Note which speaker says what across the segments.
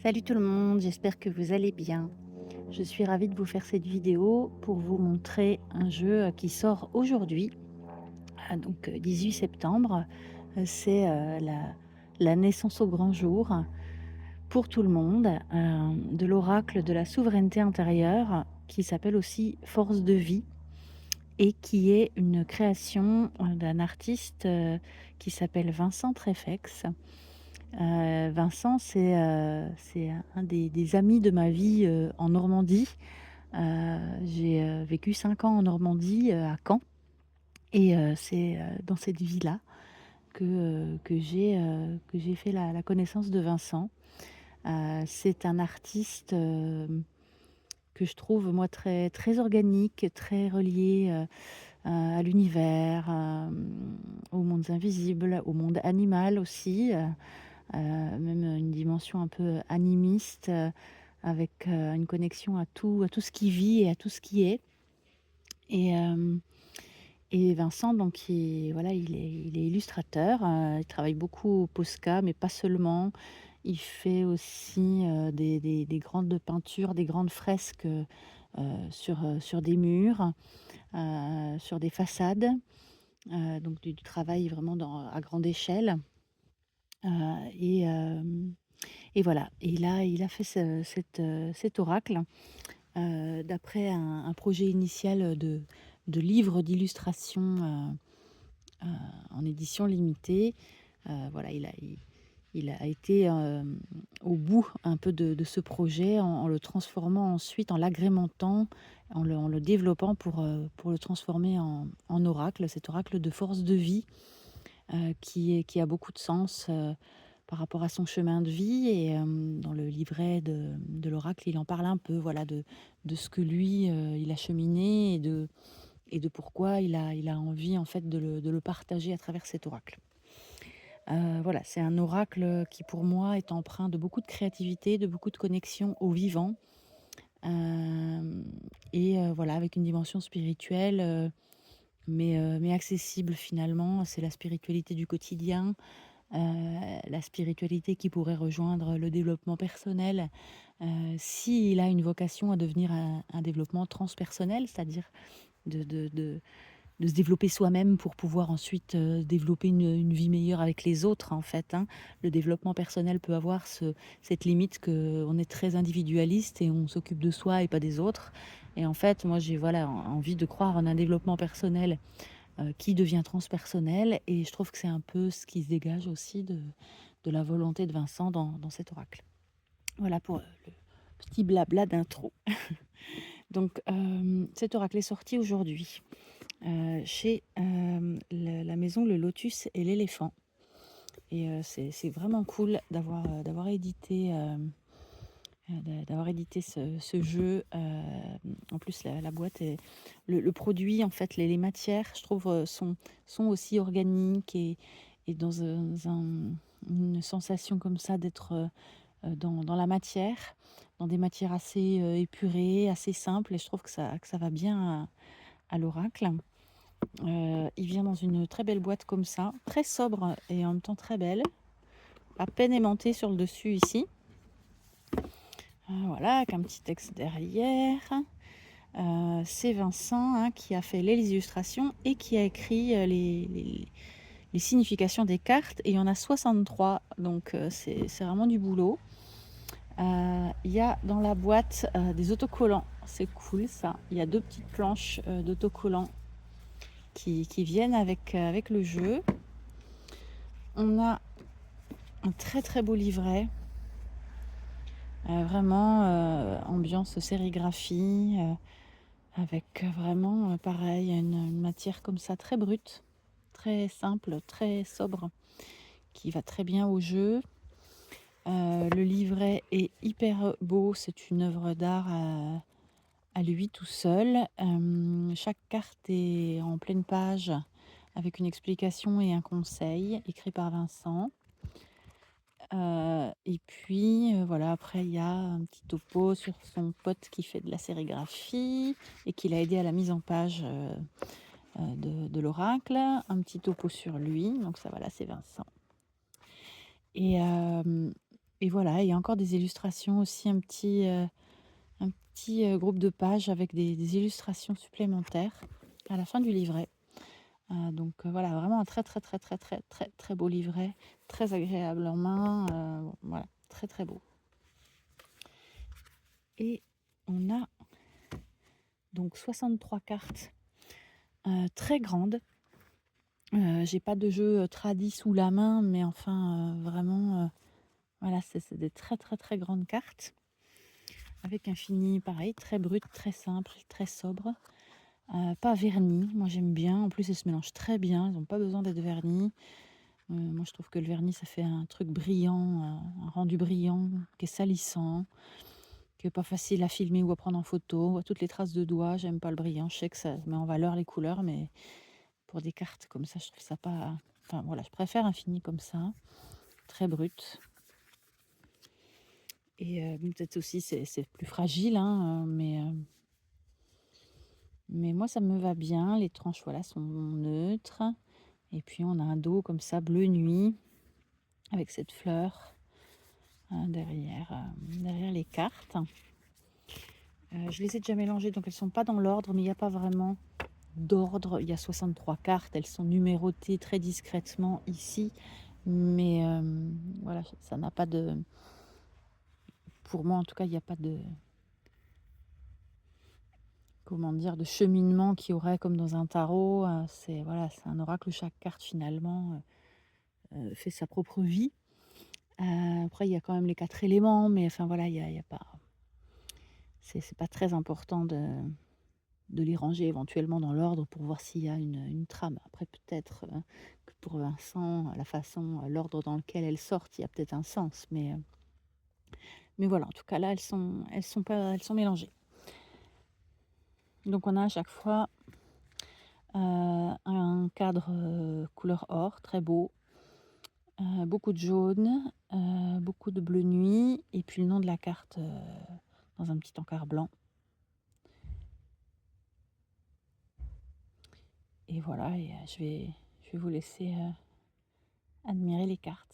Speaker 1: Salut tout le monde, j'espère que vous allez bien. Je suis ravie de vous faire cette vidéo pour vous montrer un jeu qui sort aujourd'hui, 18 septembre. C'est la naissance au grand jour pour tout le monde de l'oracle de la souveraineté intérieure qui s'appelle aussi Force de vie et qui est une création d'un artiste qui s'appelle Vincent Treffex. Vincent, c'est un des amis de ma vie, en Normandie. J'ai, vécu 5 ans en Normandie, à Caen et c'est, dans cette vie-là que j'ai fait la connaissance de Vincent. C'est un artiste, que je trouve moi très très organique, très relié, à l'univers, aux mondes invisibles, au monde animal aussi, même une dimension un peu animiste, avec, une connexion à tout ce qui vit et à tout ce qui est. Et hem et Vincent donc il est illustrateur, il travaille beaucoup au Posca, mais pas seulement. Il fait aussi, des grandes peintures, des grandes fresques, sur des murs, sur des façades, donc du travail vraiment à grande échelle, heu et hem et voilà. Et il a fait cet oracle, d'après un projet initial, de livre d'illustration, heu, en édition limitée. Voilà, il a été, au bout un peu de ce projet en le transformant ensuite, en l'agrémentant, en le développant pour le transformer en oracle, cet oracle de force de vie, qui a beaucoup de sens, par rapport à son chemin de vie. Et dans le livret de l'oracle, il en parle un peu, voilà, de ce que lui, il a cheminé et de pourquoi il a envie, en fait, de le partager à travers cet oracle. Voilà, c'est un oracle qui, pour moi, est empreint de beaucoup de créativité, de beaucoup de connexion au vivant, hem voilà, avec une dimension spirituelle, mais accessible finalement. C'est la spiritualité du quotidien, la spiritualité qui pourrait rejoindre le développement personnel, s'il a une vocation à devenir un développement transpersonnel, c'est-à-dire de de se développer soi-même pour pouvoir ensuite, développer une vie meilleure avec les autres, en fait, hein. Le développement personnel peut avoir cette limite qu'on est très individualiste et on s'occupe de soi et pas des autres. Et en fait, moi, j'ai voilà, envie de croire en un développement personnel, qui devient transpersonnel, et je trouve que c'est un peu ce qui se dégage aussi de la volonté de Vincent dans cet oracle. Voilà pour, le petit blabla d'intro. Donc, cet oracle est sorti aujourd'hui, chez, la maison Le Lotus et l'Éléphant. Et c'est vraiment cool d'avoir édité, d'avoir édité ce jeu. En plus la boîte est le produit, en fait, les matières, je trouve, sont aussi organiques et dans une sensation comme ça d'être, dans la matière, dans des matières assez, épurées, assez simples, et je trouve que ça va bien à l'oracle. Il vient dans une très belle boîte comme ça, très sobre et en même temps très belle, à peine aimantée sur le dessus ici. Voilà, avec un petit texte derrière. C'est Vincent, hein, qui a fait les illustrations et qui a écrit, les significations des cartes, et il y en a 63, donc c'est vraiment du boulot. Il y a dans la boîte, des autocollants, c'est cool ça. Il y a 2 petites planches, d'autocollants qui viennent avec le jeu. On a un très, très beau livret, vraiment, ambiance sérigraphie, avec, vraiment, pareil, une matière comme ça très brute, très simple, très sobre, qui va très bien au jeu. Le livret est hyper beau, c'est une œuvre d'art à lui tout seul. Chaque carte est en pleine page avec une explication et un conseil écrit par Vincent. Et puis, voilà, après il y a un petit topo sur son pote qui fait de la sérigraphie et qui l'a aidé à la mise en page, de l'oracle. Un petit topo sur lui, donc ça, voilà, c'est Vincent. Et et voilà, il y a encore des illustrations aussi, un petit groupe de pages avec des illustrations supplémentaires à la fin du livret. Donc voilà, vraiment un très, très, très, très, très, très, très beau livret, très agréable en main, voilà, très, très beau. Et on a donc 63 cartes, très grandes. J'ai pas de jeu, tradi sous la main, mais enfin, vraiment, voilà, c'est des très, très, très grandes cartes avec un fini pareil, très brut, très simple, très sobre, pas verni. Moi, j'aime bien. En plus, elles se mélangent très bien, elles ont pas besoin d'être vernies. Moi, je trouve que le vernis, ça fait un truc brillant, un rendu brillant, qui est salissant, qui est pas facile à filmer ou à prendre en photo. On voit toutes les traces de doigts, j'aime pas le brillant. Je sais que ça met en valeur les couleurs, mais pour des cartes comme ça, je trouve ça pas, enfin voilà, je préfère un fini comme ça, très brut. Et bon, peut-être aussi c'est plus fragile, hein, mais moi ça me va bien. Les tranches, voilà, sont neutres, et puis on a un dos comme ça, bleu nuit, avec cette fleur, derrière les cartes. Je les ai déjà mélangées, donc elles sont pas dans l'ordre, mais il n'y a pas vraiment d'ordre. Il y a 63 cartes, elles sont numérotées très discrètement ici, mais voilà, ça n'a pas de... Pour moi, en tout cas, il n'y a pas de, comment dire, de cheminement qu'il y aurait comme dans un tarot. C'est voilà, c'est un oracle où chaque carte finalement fait sa propre vie. Après, il y a quand même les 4 éléments, mais enfin voilà, il y a pas, c'est pas très important de les ranger éventuellement dans l'ordre pour voir s'il y a une trame. Après, peut-être que pour Vincent, la façon, l'ordre dans lequel elles sortent, il y a peut-être un sens, mais voilà, en tout cas là, elles sont mélangées. Donc on a à chaque fois un cadre, couleur or, très beau, beaucoup de jaune, beaucoup de bleu nuit, et puis le nom de la carte, dans un petit encart blanc. Et voilà, et je vais vous laisser, admirer les cartes.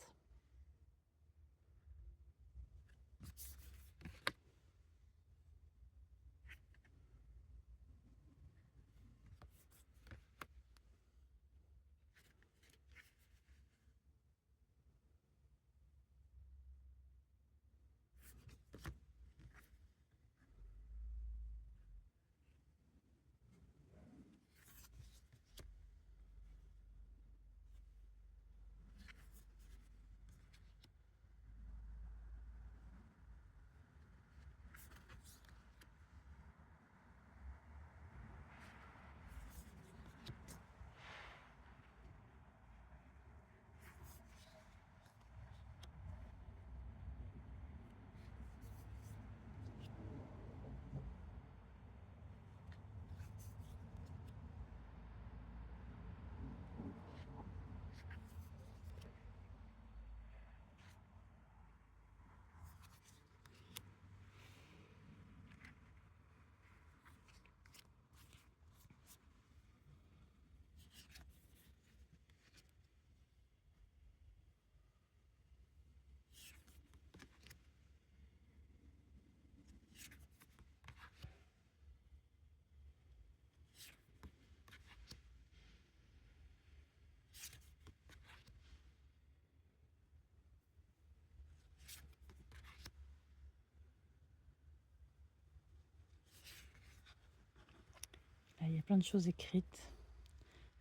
Speaker 1: Là, il y a plein de choses écrites.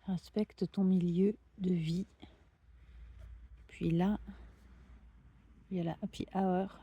Speaker 1: Respecte ton milieu de vie. Puis là, il y a la happy hour.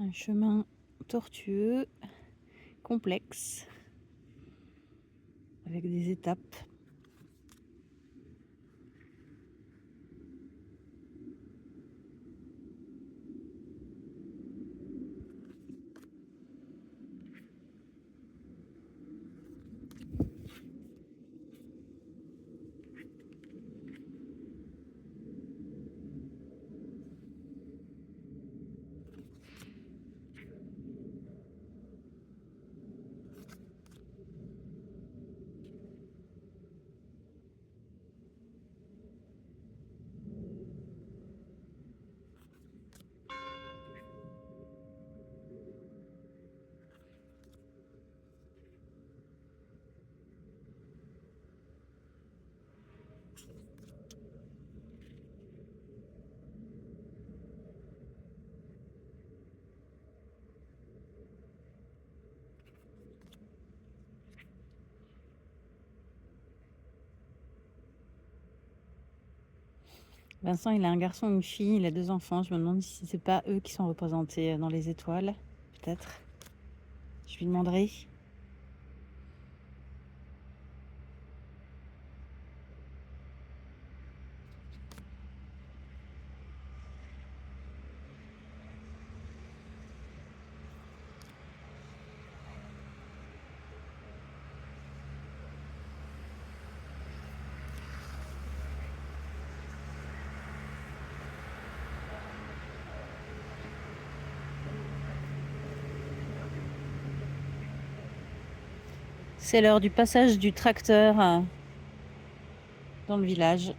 Speaker 1: Un chemin tortueux, complexe, avec des étapes. Vincent, il a un garçon et une fille, il a 2 enfants. Je me demande si c'est pas eux qui sont représentés dans les étoiles, peut-être. Je lui demanderai. C'est l'heure du passage du tracteur dans le village.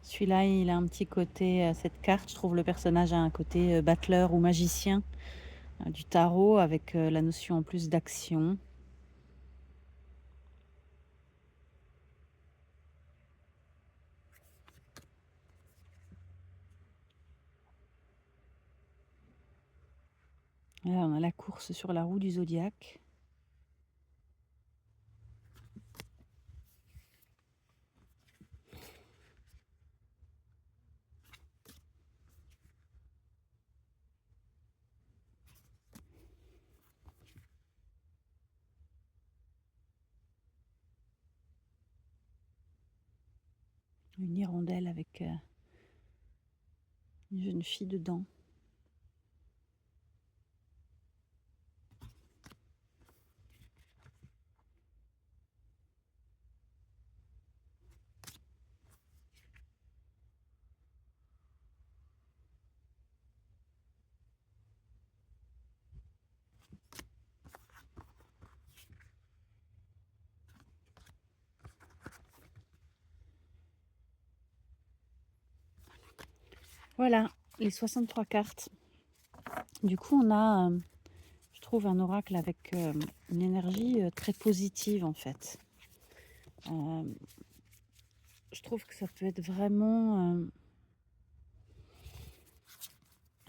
Speaker 1: Celui-là, il a un petit côté, cette carte, je trouve le personnage a un côté battleur ou magicien du tarot avec la notion en plus d'action. Là, on a la course sur la roue du zodiaque. Une hirondelle avec une jeune fille dedans. Voilà, les 63 cartes. Du coup, on a, je trouve, un oracle avec une énergie très positive en fait. Je trouve que ça peut être vraiment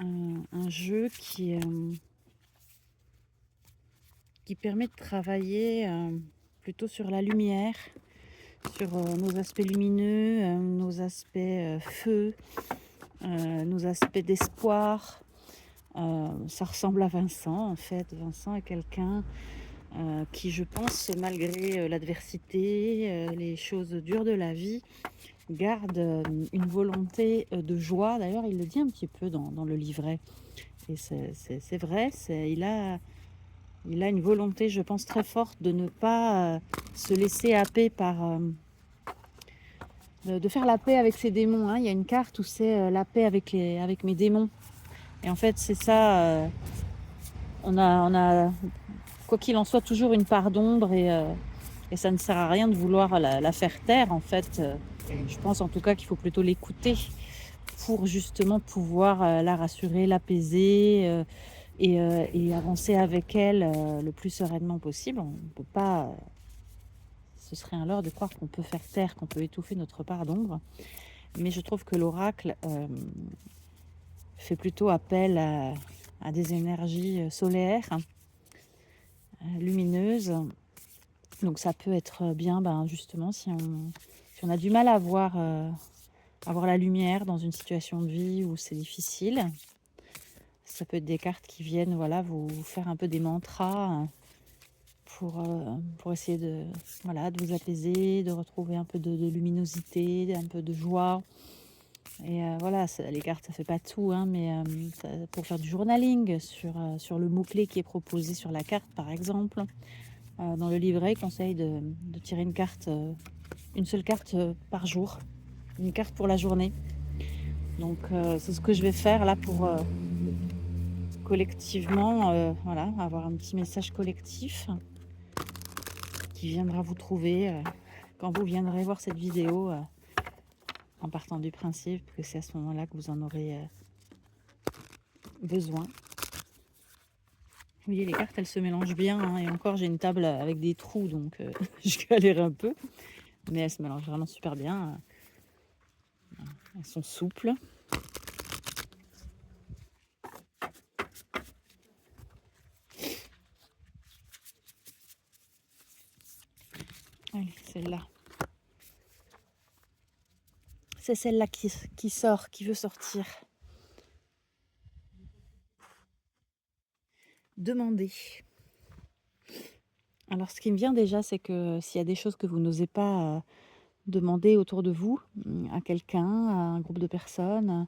Speaker 1: un jeu qui permet de travailler plutôt sur la lumière, sur nos aspects lumineux, nos aspects feu, nos aspects d'espoir. Ça ressemble à Vincent en fait. Vincent est quelqu'un qui, je pense, malgré l'adversité, les choses dures de la vie, garde une volonté de joie. D'ailleurs, il le dit un petit peu dans le livret. Et c'est vrai, il a une volonté, je pense, très forte de ne pas se laisser happer par... de faire la paix avec ses démons. Hein. Il y a une carte où c'est la paix avec mes démons. Et en fait, c'est ça. On a, quoi qu'il en soit, toujours une part d'ombre et ça ne sert à rien de vouloir la faire taire. En fait, je pense en tout cas qu'il faut plutôt l'écouter pour justement pouvoir la rassurer, l'apaiser et avancer avec elle le plus sereinement possible. On ne peut pas... ce serait un leurre de croire qu'on peut faire taire, qu'on peut étouffer notre part d'ombre. mais je trouve que l'oracle fait plutôt appel à des énergies solaires, lumineuses. Donc ça peut être bien, justement, si on a du mal à voir la lumière dans une situation de vie où c'est difficile. Ça peut être des cartes qui viennent vous faire un peu des mantras pour essayer de vous apaiser, de retrouver un peu de luminosité, un peu de joie. Et les cartes, ça fait pas tout, hein, mais pour faire du journaling sur le mot-clé qui est proposé sur la carte, par exemple. Dans le livret, il conseille de tirer une seule carte par jour, une carte pour la journée. Donc c'est ce que je vais faire là pour collectivement avoir un petit message collectif qui viendra vous trouver quand vous viendrez voir cette vidéo, en partant du principe que c'est à ce moment-là que vous en aurez besoin. Vous voyez, les cartes, elles se mélangent bien, hein, et encore, j'ai une table avec des trous, donc je galère un peu, mais elles se mélangent vraiment super bien. Elles sont souples. Allez, celle-là. C'est celle-là qui sort, qui veut sortir. Demander. Alors, ce qui me vient déjà, c'est que s'il y a des choses que vous n'osez pas demander autour de vous, à quelqu'un, à un groupe de personnes,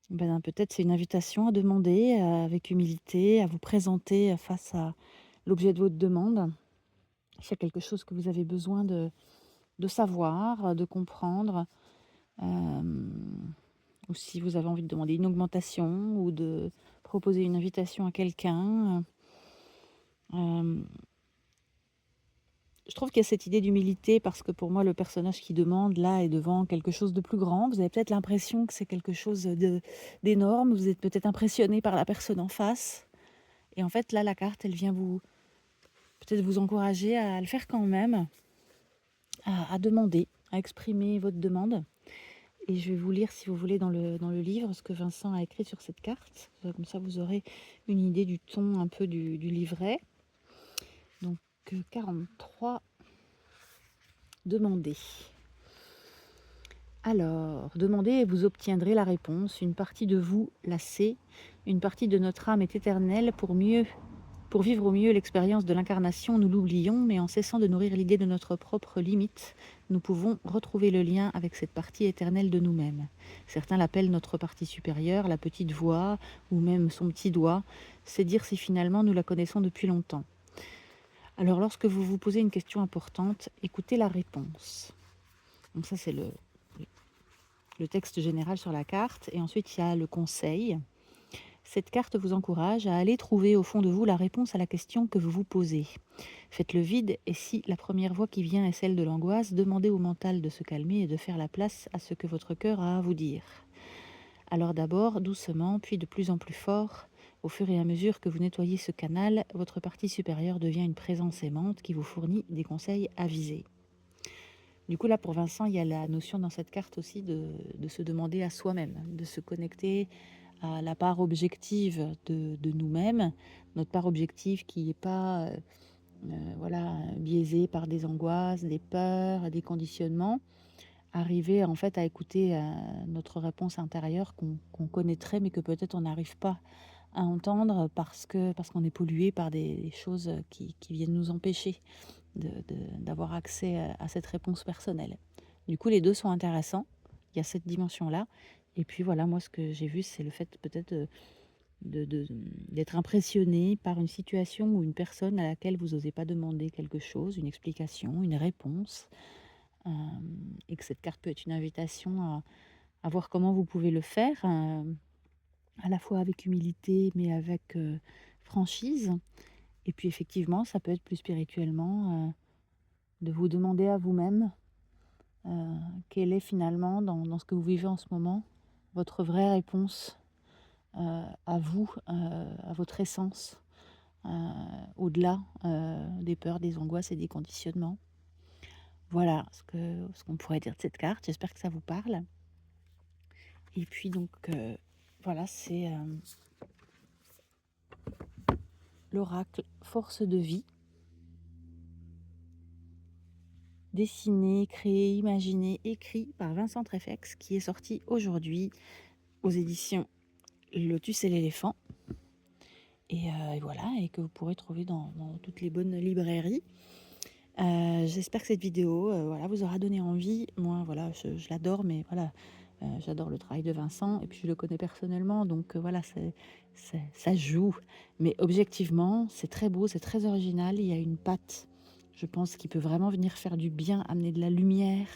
Speaker 1: peut-être c'est une invitation à demander avec humilité, à vous présenter face à l'objet de votre demande. S'il y a quelque chose que vous avez besoin de savoir, de comprendre, ou si vous avez envie de demander une augmentation ou de proposer une invitation à quelqu'un. Je trouve qu'il y a cette idée d'humilité parce que pour moi, le personnage qui demande là est devant quelque chose de plus grand. Vous avez peut-être l'impression que c'est quelque chose d'énorme. Vous êtes peut-être impressionné par la personne en face. Et en fait, là, la carte, elle vient peut-être vous encourager à le faire quand même, à demander, à exprimer votre demande. Et je vais vous lire, si vous voulez, dans le livre, ce que Vincent a écrit sur cette carte. Comme ça, vous aurez une idée du ton un peu du livret. Donc, 43, demander. Alors, demandez et vous obtiendrez la réponse. Une partie de vous la sait, une partie de notre âme est éternelle. Pour vivre au mieux l'expérience de l'incarnation, nous l'oublions, mais en cessant de nourrir l'idée de notre propre limite, nous pouvons retrouver le lien avec cette partie éternelle de nous-mêmes. Certains l'appellent notre partie supérieure, la petite voix, ou même son petit doigt. C'est dire si finalement nous la connaissons depuis longtemps. Alors, lorsque vous vous posez une question importante, écoutez la réponse. Donc ça, c'est le texte général sur la carte. Et ensuite, il y a le conseil. Cette carte vous encourage à aller trouver au fond de vous la réponse à la question que vous vous posez. Faites le vide et si la première voix qui vient est celle de l'angoisse, demandez au mental de se calmer et de faire la place à ce que votre cœur a à vous dire. Alors d'abord, doucement, puis de plus en plus fort, au fur et à mesure que vous nettoyez ce canal, votre partie supérieure devient une présence aimante qui vous fournit des conseils avisés. Du coup, là, pour Vincent, il y a la notion dans cette carte aussi de se demander à soi-même, de se connecter à la part objective de nous-mêmes, notre part objective qui n'est pas biaisée par des angoisses, des peurs, des conditionnements. Arriver en fait à écouter notre réponse intérieure qu'on connaîtrait, mais que peut-être on n'arrive pas à entendre parce qu'on est pollué par des choses qui viennent nous empêcher d'avoir accès à cette réponse personnelle. Du coup, les deux sont intéressants. Il y a cette dimension-là. Et puis voilà, moi, ce que j'ai vu, c'est le fait peut-être d'être impressionné par une situation ou une personne à laquelle vous n'osez pas demander quelque chose, une explication, une réponse. Et que cette carte peut être une invitation à voir comment vous pouvez le faire, à la fois avec humilité, mais avec franchise. Et puis effectivement, ça peut être plus spirituellement de vous demander à vous-même quelle est finalement, dans ce que vous vivez en ce moment, votre vraie réponse à vous, à votre essence, au-delà des peurs, des angoisses et des conditionnements. Voilà ce qu'on pourrait dire de cette carte. J'espère que ça vous parle. Et puis donc, voilà, c'est, l'oracle force de vie, dessiné, créé, imaginé, écrit par Vincent Treffex, qui est sorti aujourd'hui aux éditions Lotus et l'éléphant. Et voilà, et que vous pourrez trouver dans toutes les bonnes librairies. J'espère que cette vidéo, voilà, vous aura donné envie. Moi, voilà, je l'adore, mais voilà, j'adore le travail de Vincent et puis je le connais personnellement, donc voilà, ça se joue. Mais objectivement, c'est très beau, c'est très original. Il y a une patte, je pense, qui peut vraiment venir faire du bien, amener de la lumière,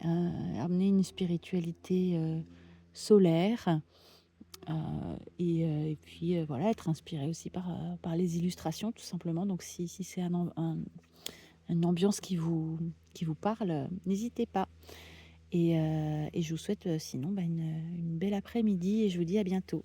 Speaker 1: amener une spiritualité, solaire, et puis, voilà, être inspiré aussi par les illustrations, tout simplement. Donc si c'est une ambiance qui vous parle, n'hésitez pas. Et je vous souhaite, sinon, une belle après-midi et je vous dis à bientôt.